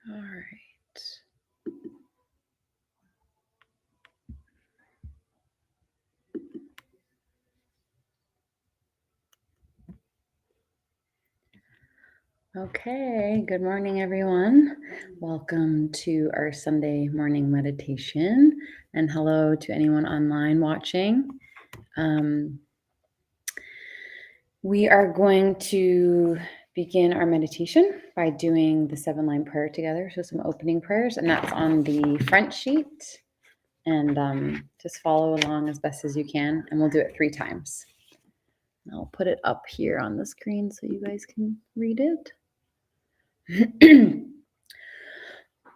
All right. Okay, good morning, everyone. Welcome to our Sunday morning meditation, and hello to anyone online watching. We are going to begin our meditation by doing the 7-line prayer together. So some opening prayers, and that's on the front sheet. And just follow along as best as you can, and we'll do it 3 times. I'll put it up here on the screen so you guys can read it.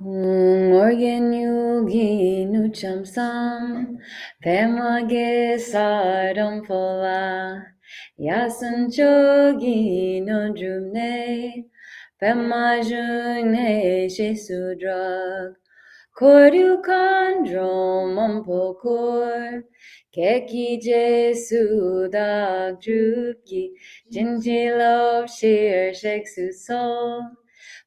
Morgan Yugi Nucham Sam Pemage Sardam Fola Yasan Chogi no Drumne Pemajune Shesudrak Kordu Kandro Mampokor Keki Jesu Dak Druki Jinjilo Shir Sheksu Sol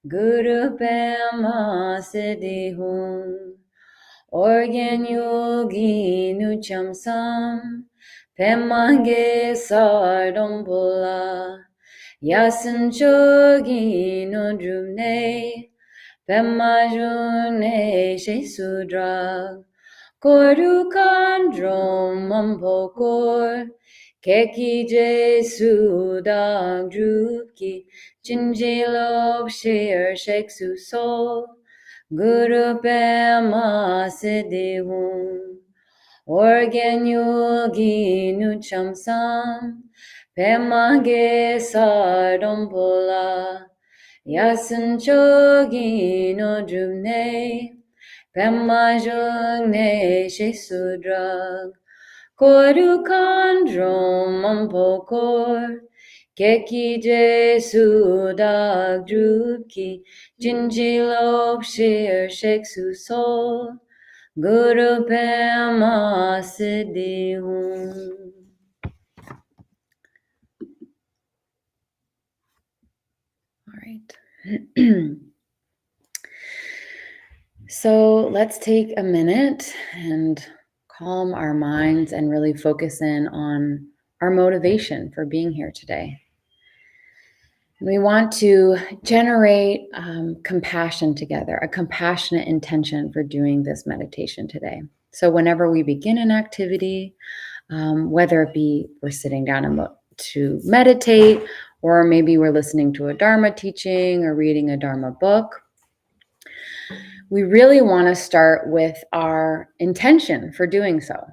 Guru Pema Siddhi Hum Organ Yogi Nucham Sam Pemange Sardam Bola Yasan Chogi no Drumne Pemajune Shesudra Kordu Kandrom Mampokor Keki Jesu Dag Druki Jinjilo Shir Sheksu Sol Guru Pema Siddhi Hum Organ Yogi Nucham Sam Pemage Sardam Bola Yasan Chogi no Drumne Pemajune Shesudra Koru Kandrom Mampokor Keki Jesu Dag Druki Jinjilo Shir Sheksu Sol Guru Pema Siddhi Hum. All right. So let's take a minute and calm our minds and really focus in on our motivation for being here today. We want to generate compassion together, a compassionate intention for doing this meditation today. So whenever we begin an activity, whether it be we're sitting down to meditate, or maybe we're listening to a Dharma teaching or reading a Dharma book, we really want to start with our intention for doing so.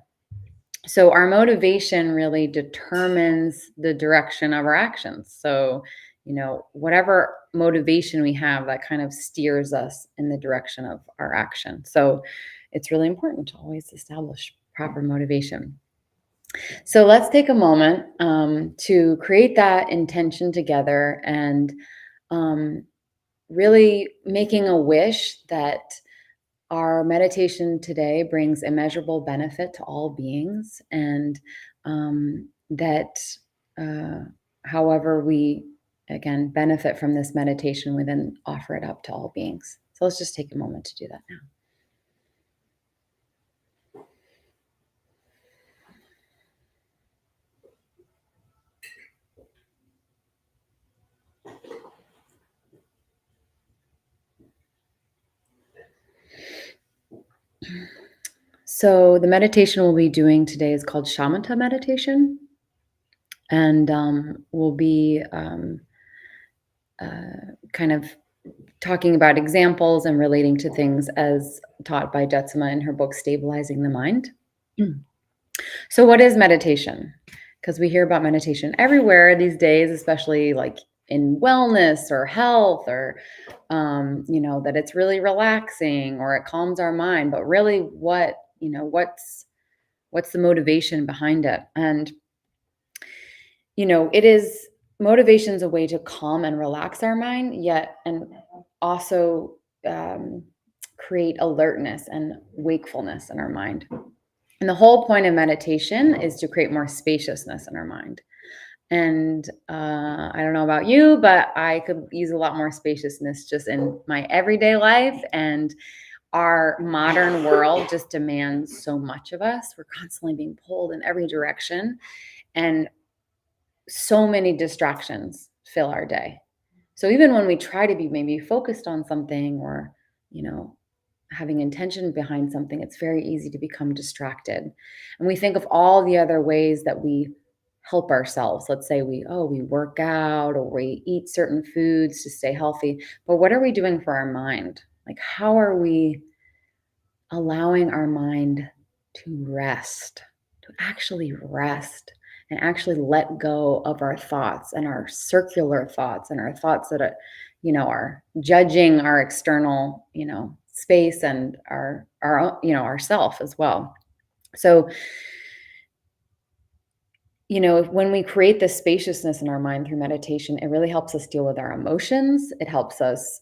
So our motivation really determines the direction of our actions. So, whatever motivation we have, that kind of steers us in the direction of our action. So it's really important to always establish proper motivation. So let's take a moment to create that intention together, and really making a wish that our meditation today brings immeasurable benefit to all beings, and that however we, again, benefit from this meditation, we then offer it up to all beings. So let's just take a moment to do that now. So the meditation we'll be doing today is called Shamatha meditation, and we'll be kind of talking about examples and relating to things as taught by Jetsama in her book, Stabilizing the Mind. So what is meditation? Because we hear about meditation everywhere these days, especially like in wellness or health, or, that it's really relaxing or it calms our mind. But really what's the motivation behind it? And, motivation's a way to calm and relax our mind, and also create alertness and wakefulness in our mind. And the whole point of meditation is to create more spaciousness in our mind. And I don't know about you, but I could use a lot more spaciousness just in my everyday life. And our modern world just demands so much of us. We're constantly being pulled in every direction, and so many distractions fill our day. So even when we try to be maybe focused on something, or, you know, having intention behind something, it's very easy to become distracted. And we think of all the other ways that we help ourselves. Let's say we work out, or we eat certain foods to stay healthy. But what are we doing for our mind? Like, how are we allowing our mind to rest, to actually rest, and actually let go of our thoughts and our circular thoughts and our thoughts that are, are judging our external, space, and our own, ourself as well. So, when we create this spaciousness in our mind through meditation, it really helps us deal with our emotions. It helps us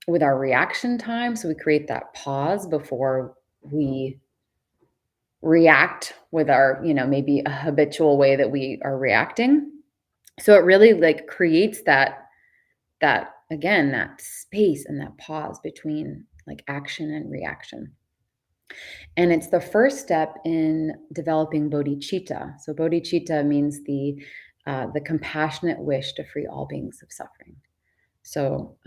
with our reaction time. So we create that pause before we react with our, maybe a habitual way that we are reacting. So it really like creates that again, that space and that pause between like action and reaction. And it's the first step in developing bodhicitta. So bodhicitta means the compassionate wish to free all beings of suffering. So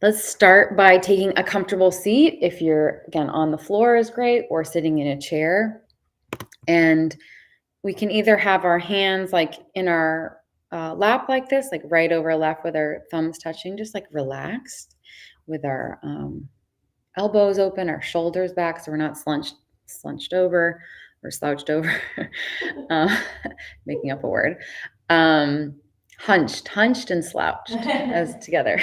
let's start by taking a comfortable seat. If you're, again, on the floor is great, or sitting in a chair. And we can either have our hands like in our lap like this, like right over left with our thumbs touching, just like relaxed, with our elbows open, our shoulders back, so we're not slunched over or slouched over. Making up a word. Hunched and slouched as together.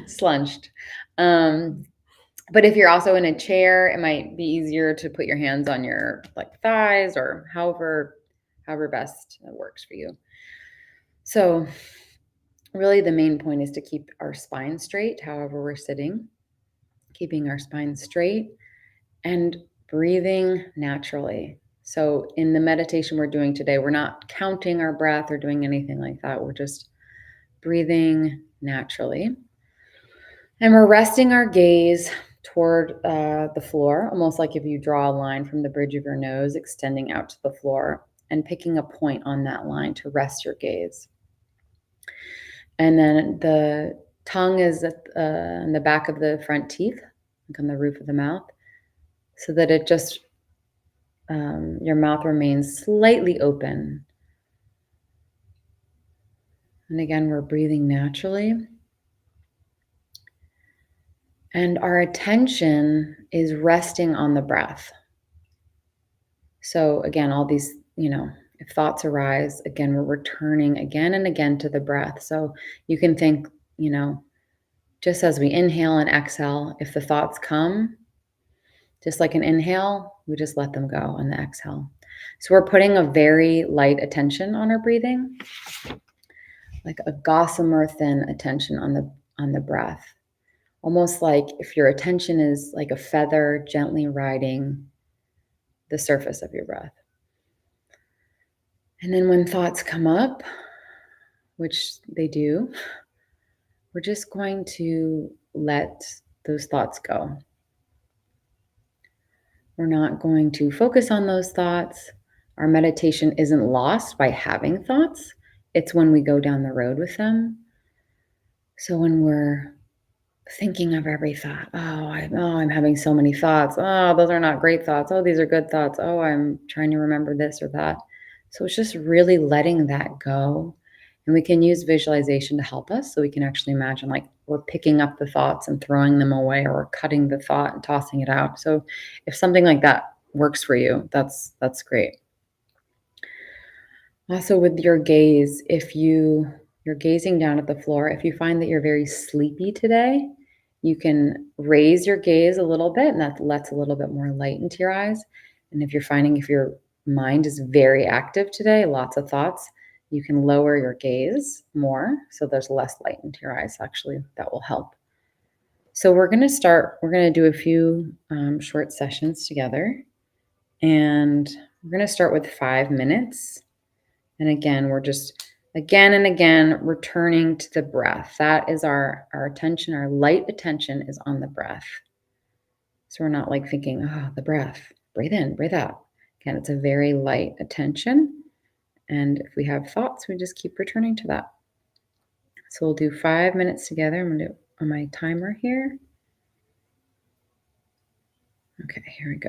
Slunched. But if you're also in a chair, it might be easier to put your hands on your like thighs, or however best it works for you. So really the main point is to keep our spine straight, however we're sitting, keeping our spine straight and breathing naturally. So in the meditation we're doing today, we're not counting our breath or doing anything like that. We're just breathing naturally. And we're resting our gaze toward the floor, almost like if you draw a line from the bridge of your nose extending out to the floor, and picking a point on that line to rest your gaze. And then the tongue is in the back of the front teeth, like on the roof of the mouth, so that it just, your mouth remains slightly open. And again, we're breathing naturally. And our attention is resting on the breath. So again, all these, if thoughts arise, again, we're returning again and again to the breath. So you can think, just as we inhale and exhale, if the thoughts come, just like an inhale, we just let them go on the exhale. So we're putting a very light attention on our breathing, like a gossamer thin attention on the breath. Almost like if your attention is like a feather gently riding the surface of your breath. And then when thoughts come up, which they do, we're just going to let those thoughts go. We're not going to focus on those thoughts. Our meditation isn't lost by having thoughts. It's when we go down the road with them. So when we're thinking of every thought, I'm having so many thoughts. Oh, those are not great thoughts. Oh, these are good thoughts. Oh, I'm trying to remember this or that. So it's just really letting that go. And we can use visualization to help us. So we can actually imagine like we're picking up the thoughts and throwing them away, or we're cutting the thought and tossing it out. So if something like that works for you, that's great. Also with your gaze, if you're gazing down at the floor, if you find that you're very sleepy today, you can raise your gaze a little bit, and that lets a little bit more light into your eyes. And if you're finding if your mind is very active today, lots of thoughts, you can lower your gaze more so there's less light into your eyes. Actually, that will help. So we're going to do a few short sessions together. And we're going to start with 5 minutes. And again, we're just again and again returning to the breath. That is our attention, our light attention is on the breath. So we're not like thinking, oh, the breath, breathe in, breathe out. Again, it's a very light attention. And if we have thoughts, we just keep returning to that. So we'll do 5 minutes together. I'm going to do on my timer here. Okay, here we go.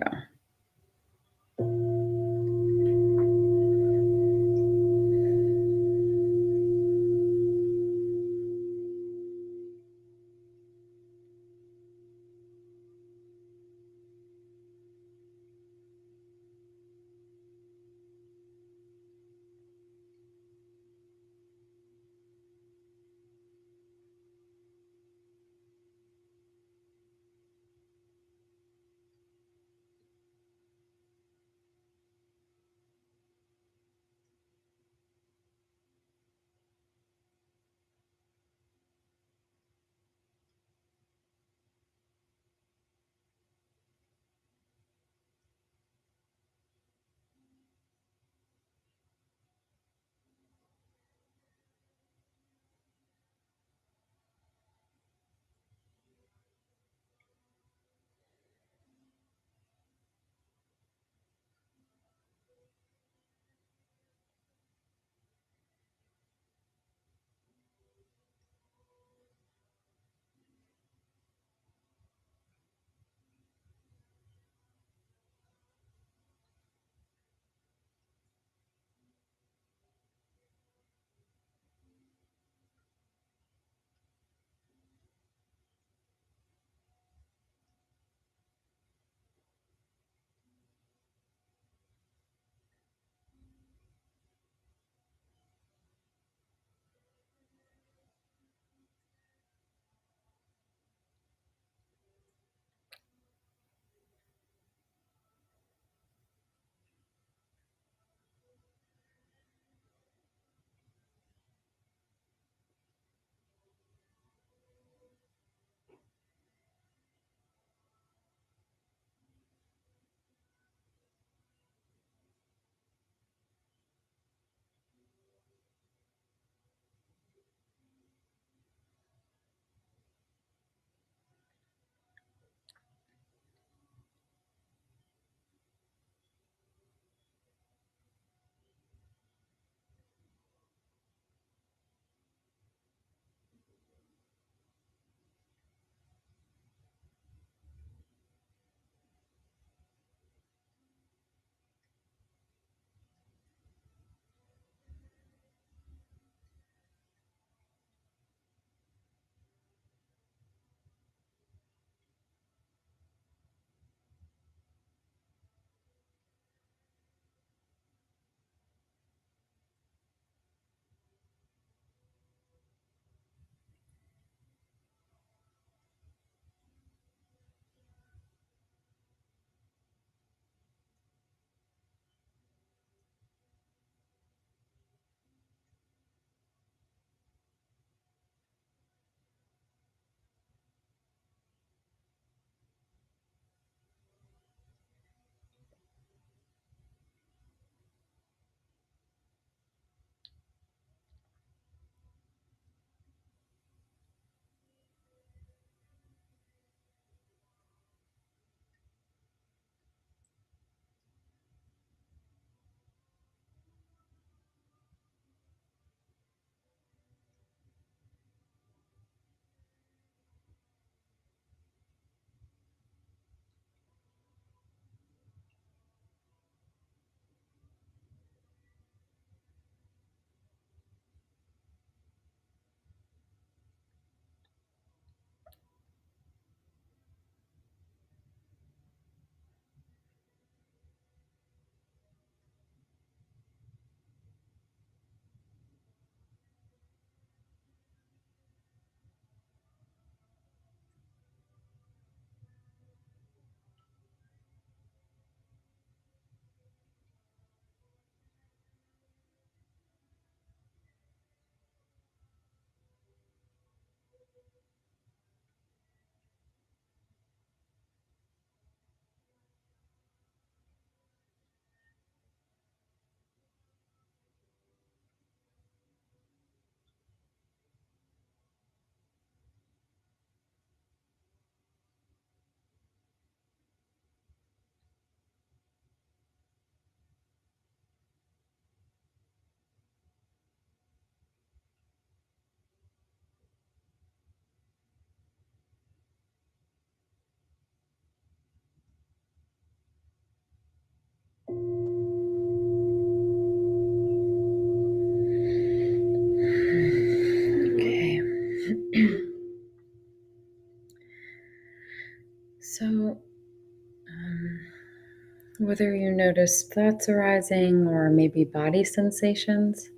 whether you notice thoughts arising or maybe body sensations.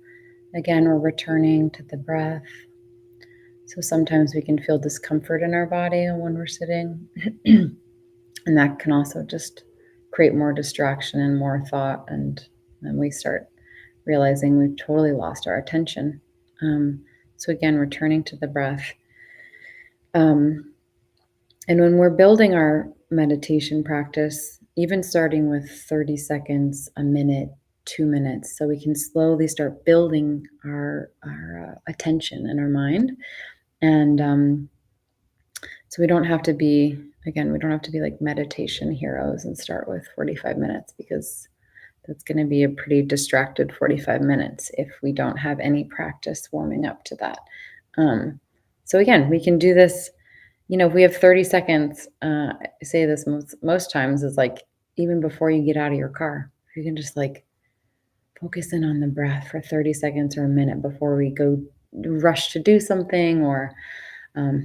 Again, we're returning to the breath. So sometimes we can feel discomfort in our body when we're sitting. And that can also just create more distraction and more thought. And then we start realizing we've totally lost our attention. So again, returning to the breath. And when we're building our meditation practice, even starting with 30 seconds, a minute, 2 minutes, so we can slowly start building our attention in our mind. And so we don't have to be, again, we don't have to be like meditation heroes and start with 45 minutes, because that's going to be a pretty distracted 45 minutes if we don't have any practice warming up to that. So again, we can do this, if we have 30 seconds, I say this most times, is like even before you get out of your car, you can just like focus in on the breath for 30 seconds or a minute before we go rush to do something, or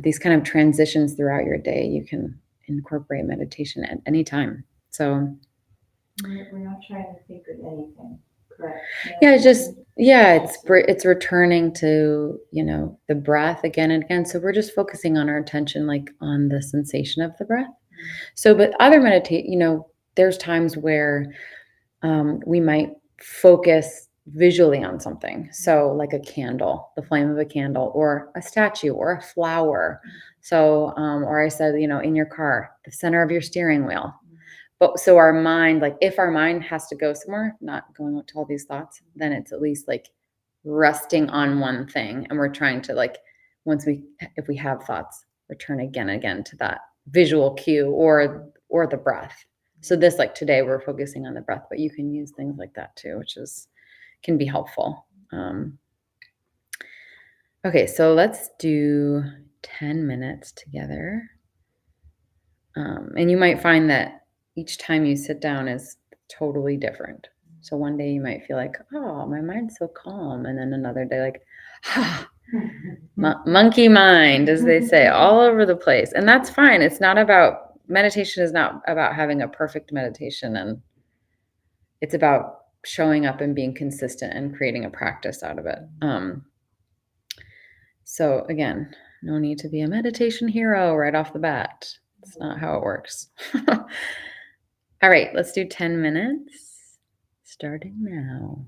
these kind of transitions throughout your day. You can incorporate meditation at any time. So we're not trying to think of anything, correct? It's returning to the breath again and again. So we're just focusing on our attention, like on the sensation of the breath. So, but other there's times where we might focus visually on something. So like a candle, the flame of a candle, or a statue, or a flower. So, or I said, in your car, the center of your steering wheel. But so our mind, like if our mind has to go somewhere, not going to all these thoughts, then it's at least like resting on one thing. And we're trying to like, if we have thoughts, return again and again to that visual cue or the breath. So this, like today, we're focusing on the breath, but you can use things like that too, which can be helpful. Okay, so let's do 10 minutes together. And you might find that each time you sit down is totally different. So one day you might feel like, oh, my mind's so calm. And then another day, like, monkey mind, as they say, all over the place. And that's fine. It's not about, meditation is not about having a perfect meditation. And it's about showing up and being consistent and creating a practice out of it. So again, no need to be a meditation hero right off the bat. It's not how it works. All right, let's do 10 minutes, starting now.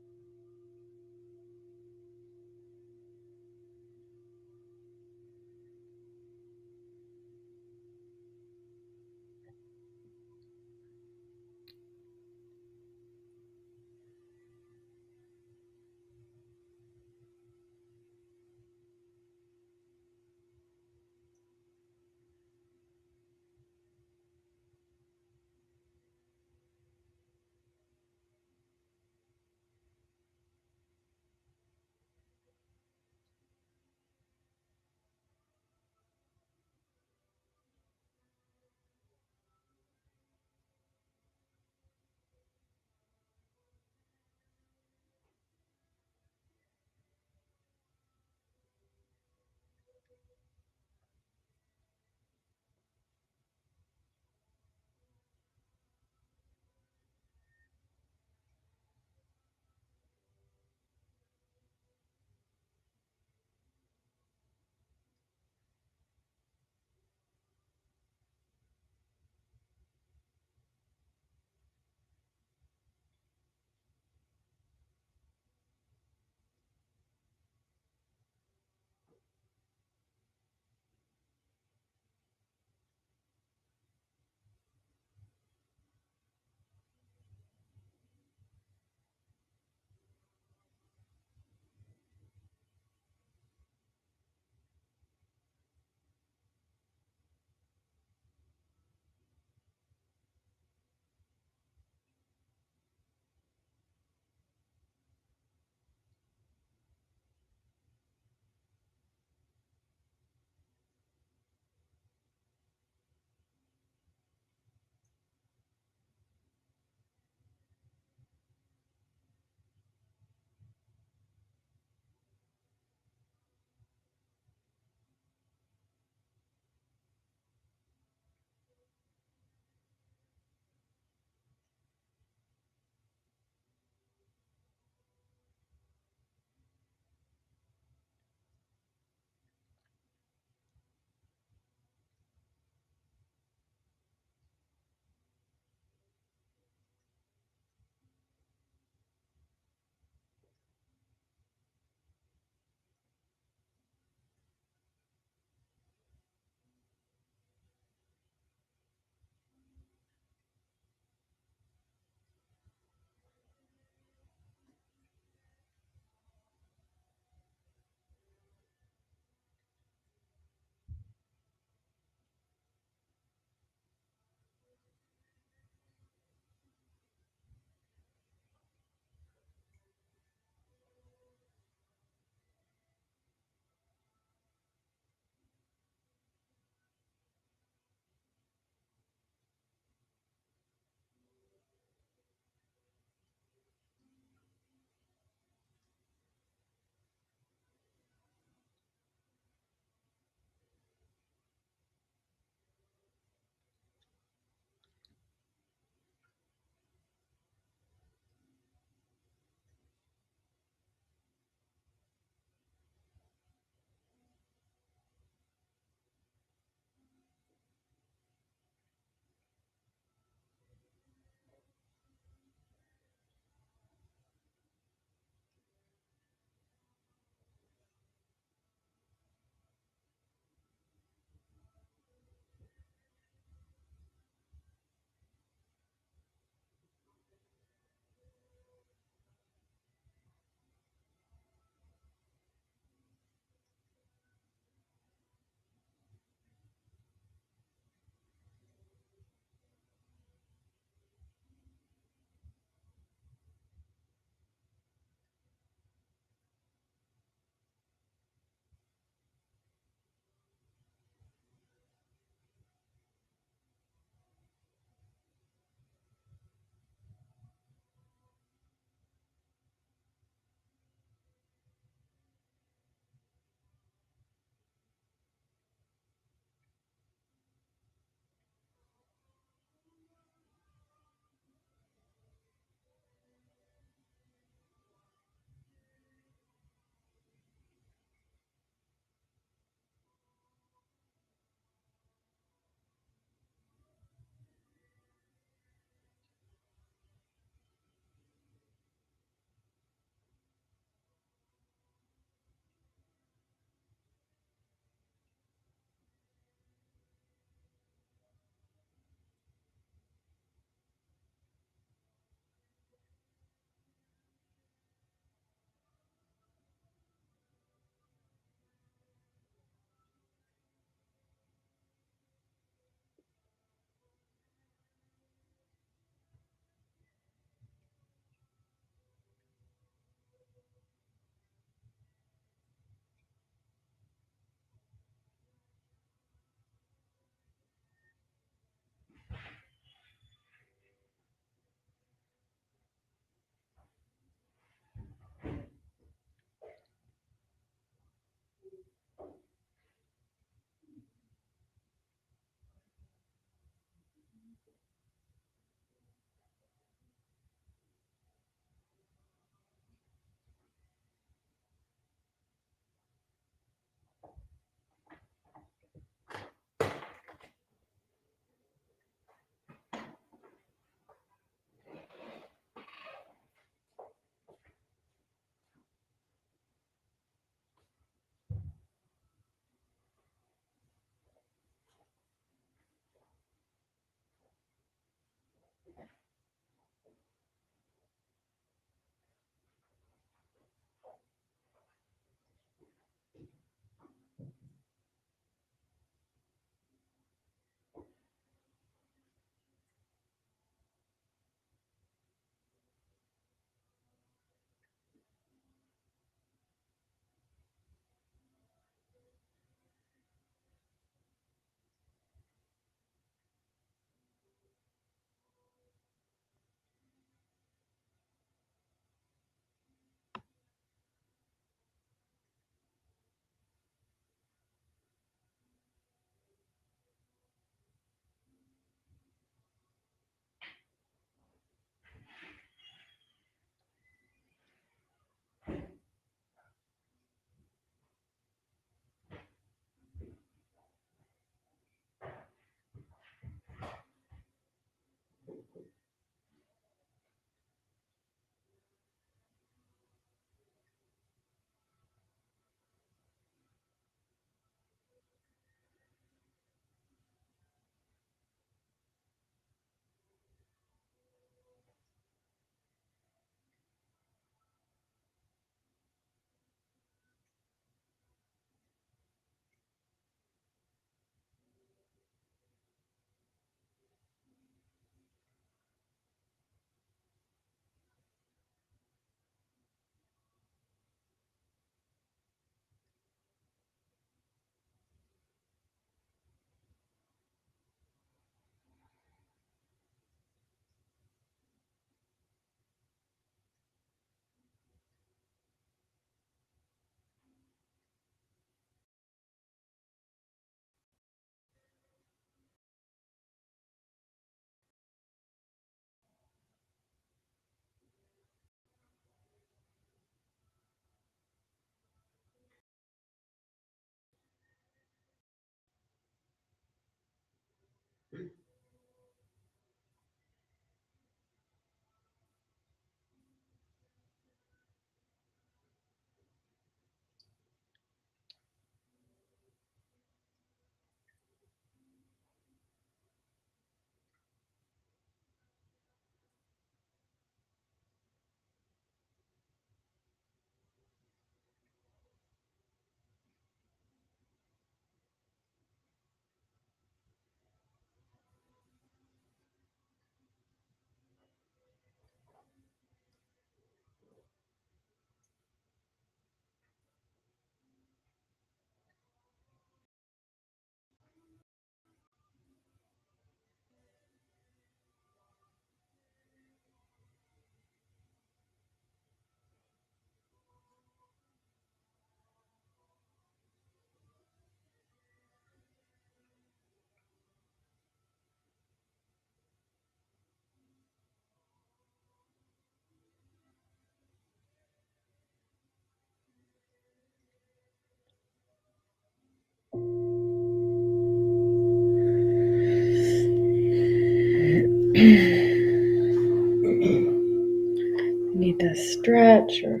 Need to stretch or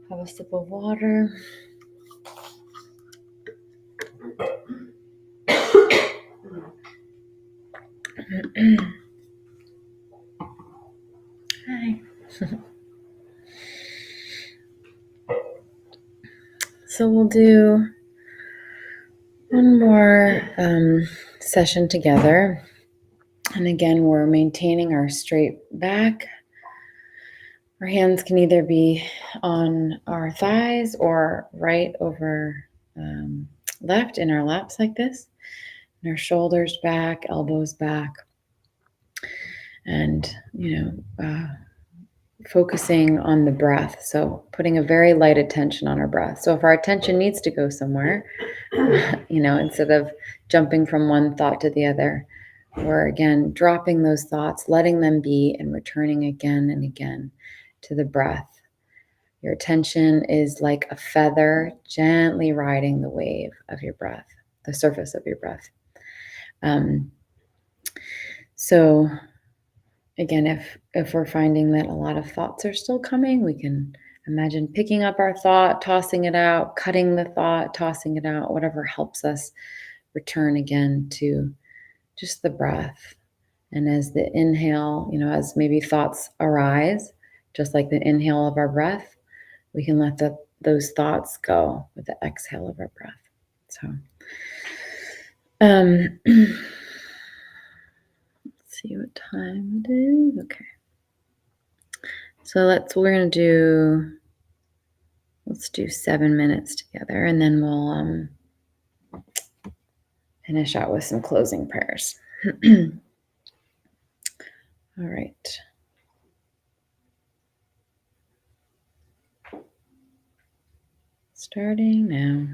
have a sip of water. Hi. So we'll do one more session together. And again, we're maintaining our straight back. Our hands can either be on our thighs or right over left in our laps like this. And our shoulders back, elbows back. And, focusing on the breath. So putting a very light attention on our breath. So if our attention needs to go somewhere, instead of jumping from one thought to the other, we're again dropping those thoughts, letting them be, and returning again and again to the breath. Your attention is like a feather gently riding the wave of your breath, the surface of your breath. So again, if we're finding that a lot of thoughts are still coming, we can imagine picking up our thought, tossing it out, cutting the thought, tossing it out, whatever helps us return again to just the breath. And as the inhale, as maybe thoughts arise, just like the inhale of our breath, we can let those thoughts go with the exhale of our breath. So, let's see what time it is. Okay. So let's do 7 minutes together, and then we'll finish out with some closing prayers. All right. Starting now.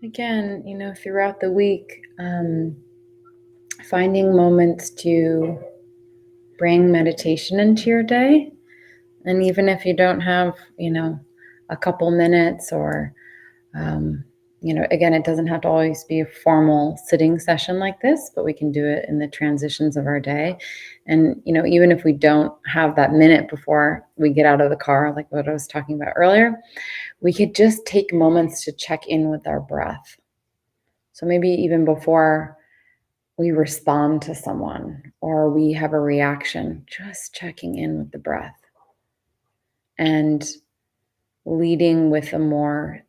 Again, throughout the week, finding moments to bring meditation into your day. And even if you don't have, a couple minutes or, again, it doesn't have to always be a formal sitting session like this, but we can do it in the transitions of our day. And, even if we don't have that minute before we get out of the car, like what I was talking about earlier, we could just take moments to check in with our breath. So maybe even before we respond to someone or we have a reaction, just checking in with the breath and leading with a more,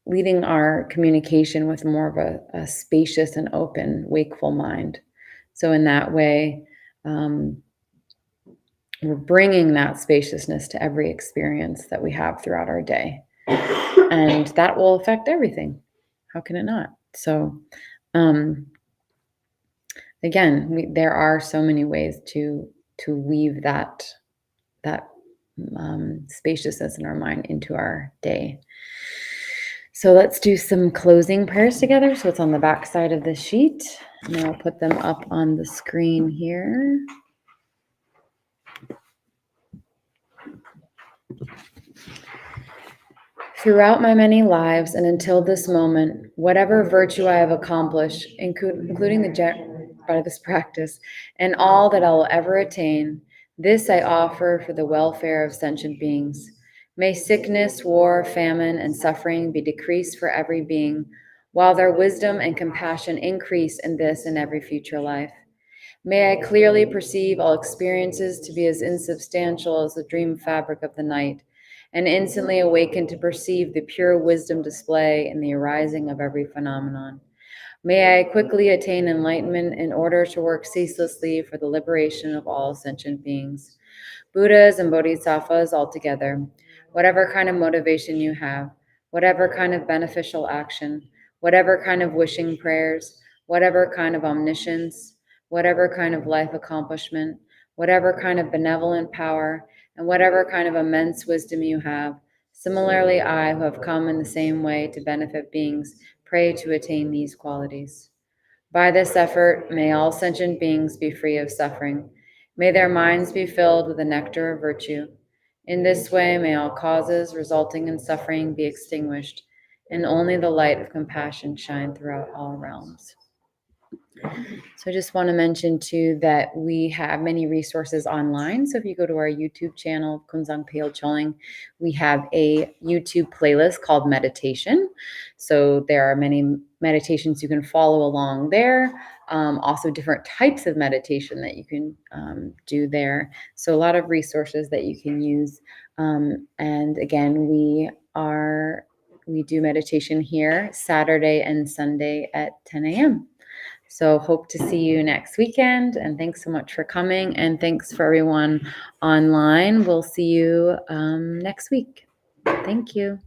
leading our communication with more of a spacious and open, wakeful mind. So in that way, we're bringing that spaciousness to every experience that we have throughout our day. And that will affect everything. How can it not? So, again, there are so many ways to weave that spaciousness in our mind into our day. So let's do some closing prayers together. So it's on the back side of the sheet, and I'll put them up on the screen here. Throughout my many lives and until this moment, whatever virtue I have accomplished, including by this practice, and all that I will ever attain, this I offer for the welfare of sentient beings. May sickness, war, famine, and suffering be decreased for every being, while their wisdom and compassion increase in this and every future life. May I clearly perceive all experiences to be as insubstantial as the dream fabric of the night, and instantly awaken to perceive the pure wisdom display in the arising of every phenomenon. May I quickly attain enlightenment in order to work ceaselessly for the liberation of all sentient beings. Buddhas and Bodhisattvas altogether, whatever kind of motivation you have, whatever kind of beneficial action, whatever kind of wishing prayers, whatever kind of omniscience, whatever kind of life accomplishment, whatever kind of benevolent power, and whatever kind of immense wisdom you have, similarly I, who have come in the same way to benefit beings, pray to attain these qualities. By this effort, may all sentient beings be free of suffering. May their minds be filled with the nectar of virtue. In this way, may all causes resulting in suffering be extinguished, and only the light of compassion shine throughout all realms. So I just want to mention too that we have many resources online. So if you go to our YouTube channel, Kunzang Peo Choling, we have a YouTube playlist called Meditation. So there are many meditations you can follow along there. Also different types of meditation that you can do there. So a lot of resources that you can use. And again, we do meditation here Saturday and Sunday at 10 a.m. So hope to see you next weekend, and thanks so much for coming, and thanks for everyone online. We'll see you next week. Thank you.